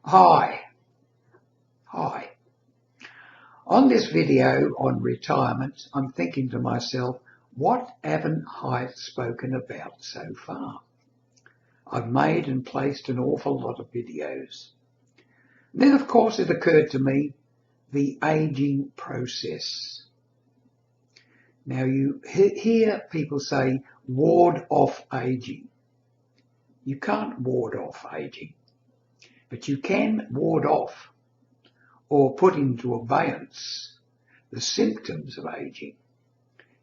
Hi. On this video on retirement, I'm thinking to myself, what haven't I spoken about so far? I've made and placed an awful lot of videos. Then, of course, it occurred to me the aging process. Now, you hear people say, ward off aging. You can't ward off aging, but you can ward off or put into abeyance the symptoms of aging.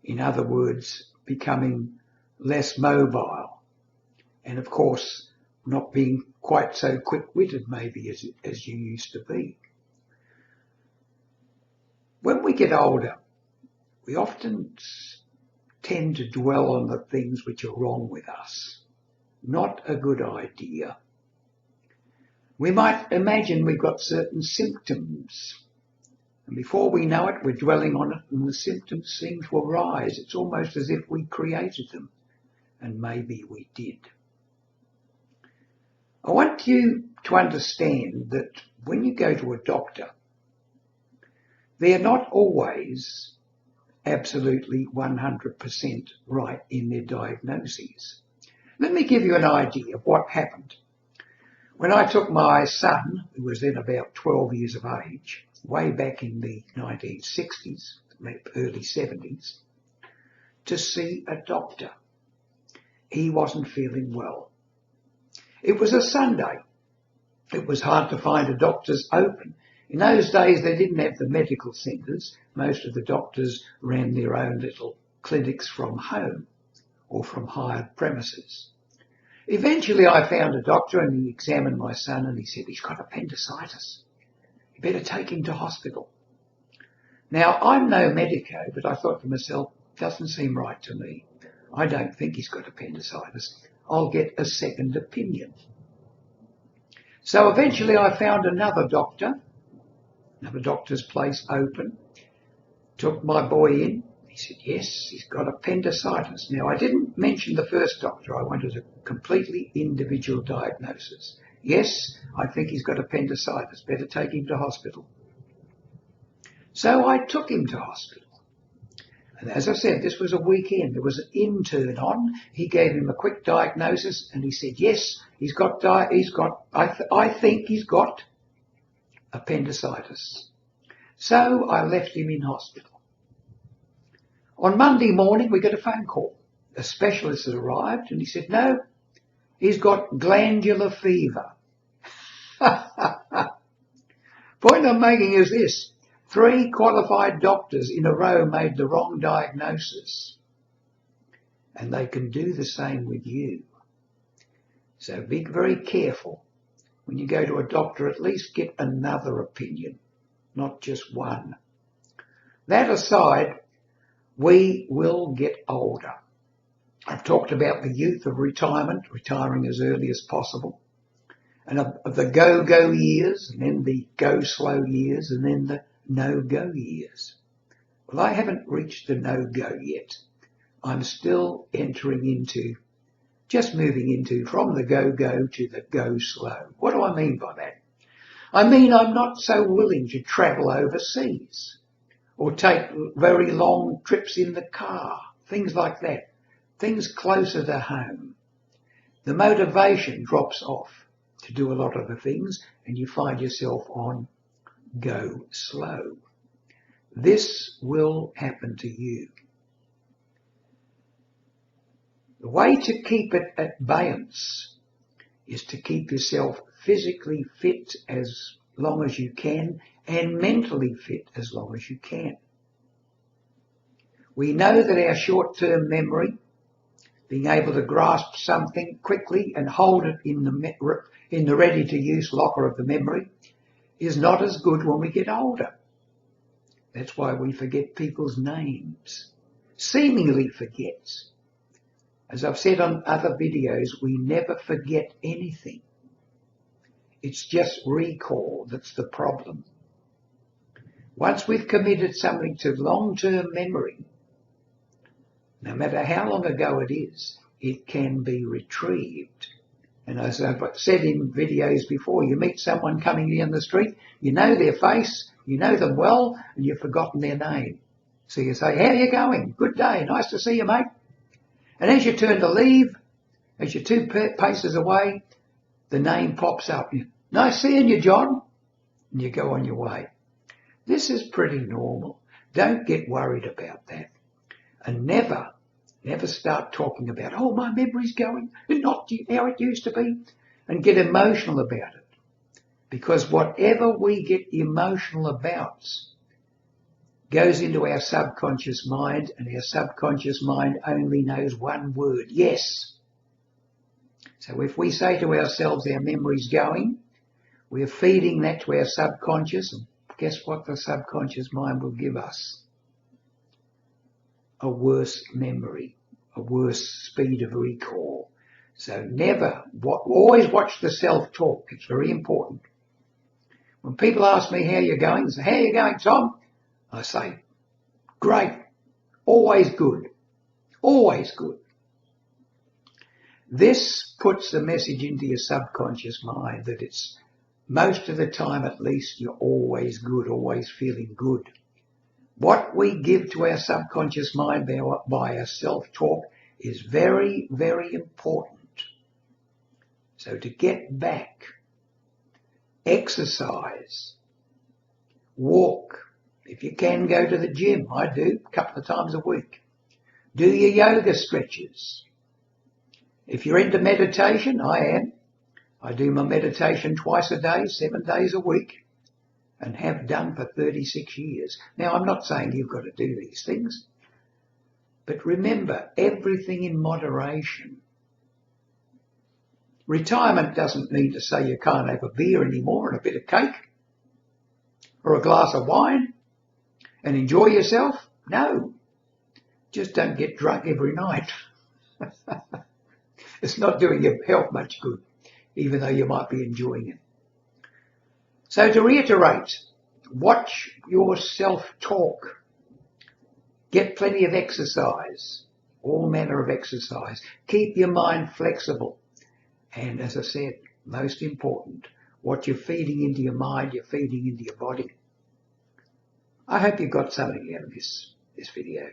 In other words, becoming less mobile and, of course, not being quite so quick-witted maybe as you used to be. When we get older, we often tend to dwell on the things which are wrong with us. Not a good idea. We might imagine we've got certain symptoms, and before we know it, we're dwelling on it, and the symptoms seem to arise. It's almost as if we created them, and maybe we did. I want you to understand that when you go to a doctor, they're not always absolutely 100% right in their diagnoses. Let me give you an idea of what happened. When I took my son, who was then about 12 years of age, way back in the 1960s, early 70s, to see a doctor, he wasn't feeling well. It was a Sunday. It was hard to find a doctor's open. In those days, they didn't have the medical centres. Most of the doctors ran their own little clinics from home or from hired premises. Eventually, I found a doctor and he examined my son and he said, he's got appendicitis. You better take him to hospital. Now, I'm no medico, but I thought to myself, doesn't seem right to me. I don't think he's got appendicitis. I'll get a second opinion. So eventually I found another doctor's place open, took my boy in. He said, yes, he's got appendicitis. Now, I didn't mention the first doctor. I wanted a completely individual diagnosis. Yes, I think he's got appendicitis. Better take him to hospital. So I took him to hospital. And as I said, this was a weekend. There was an intern on. He gave him a quick diagnosis and he said, yes, I think he's got appendicitis. So I left him in hospital. On Monday morning, we got a phone call. A specialist had arrived and he said, no, he's got glandular fever. Point I'm making is this. 3 qualified doctors in a row made the wrong diagnosis. And they can do the same with you. So be very careful. When you go to a doctor, at least get another opinion, not just one. That aside, we will get older. I've talked about the youth of retirement, retiring as early as possible, and of the go-go years, and then the go-slow years, and then the no-go years. Well, I haven't reached the no-go yet. I'm still moving into from the go-go to the go-slow. What do I mean by that? I mean I'm not so willing to travel overseas or take very long trips in the car, things like that, things closer to home. The motivation drops off to do a lot of the things and you find yourself on go slow. This will happen to you. The way to keep it at abeyance is to keep yourself physically fit as long as you can and mentally fit as long as you can. We know that our short-term memory, being able to grasp something quickly and hold it in the ready-to-use locker of the memory, is not as good when we get older. That's why we forget people's names, seemingly forget. As I've said on other videos, we never forget anything. It's just recall that's the problem. Once we've committed something to long-term memory, no matter how long ago it is, it can be retrieved And as I've said in videos before, you meet someone coming down the street, you know their face, you know them well, and you've forgotten their name. So you say, how are you going? Good day, nice to see you, mate. And as you turn to leave, as you're 2 paces away, the name pops up. Nice seeing you, John. And you go on your way. This is pretty normal. Don't get worried about that. And never start talking about, oh, my memory's going, and not how it used to be, and get emotional about it. Because whatever we get emotional about goes into our subconscious mind, and our subconscious mind only knows one word, yes. So if we say to ourselves our memory's going, we're feeding that to our subconscious, and guess what the subconscious mind will give us? A worse memory, a worse speed of recall. So always watch the self-talk. It's very important. When people ask me how you're going, they say, how are you going, Tom? I say, great, always good, always good. This puts the message into your subconscious mind that it's most of the time at least you're always good, always feeling good. What we give to our subconscious mind by our self-talk is very, very important. So to get back, exercise, walk. If you can, go to the gym. I do a couple of times a week. Do your yoga stretches. If you're into meditation, I am. I do my meditation twice a day, 7 days a week, and have done for 36 years. Now, I'm not saying you've got to do these things, but remember, everything in moderation. Retirement doesn't mean to say you can't have a beer anymore and a bit of cake or a glass of wine and enjoy yourself. No, just don't get drunk every night. It's not doing your health much good, even though you might be enjoying it. So to reiterate, watch your self-talk. Get plenty of exercise, all manner of exercise. Keep your mind flexible. And as I said, most important, what you're feeding into your mind, you're feeding into your body. I hope you got something out of this video.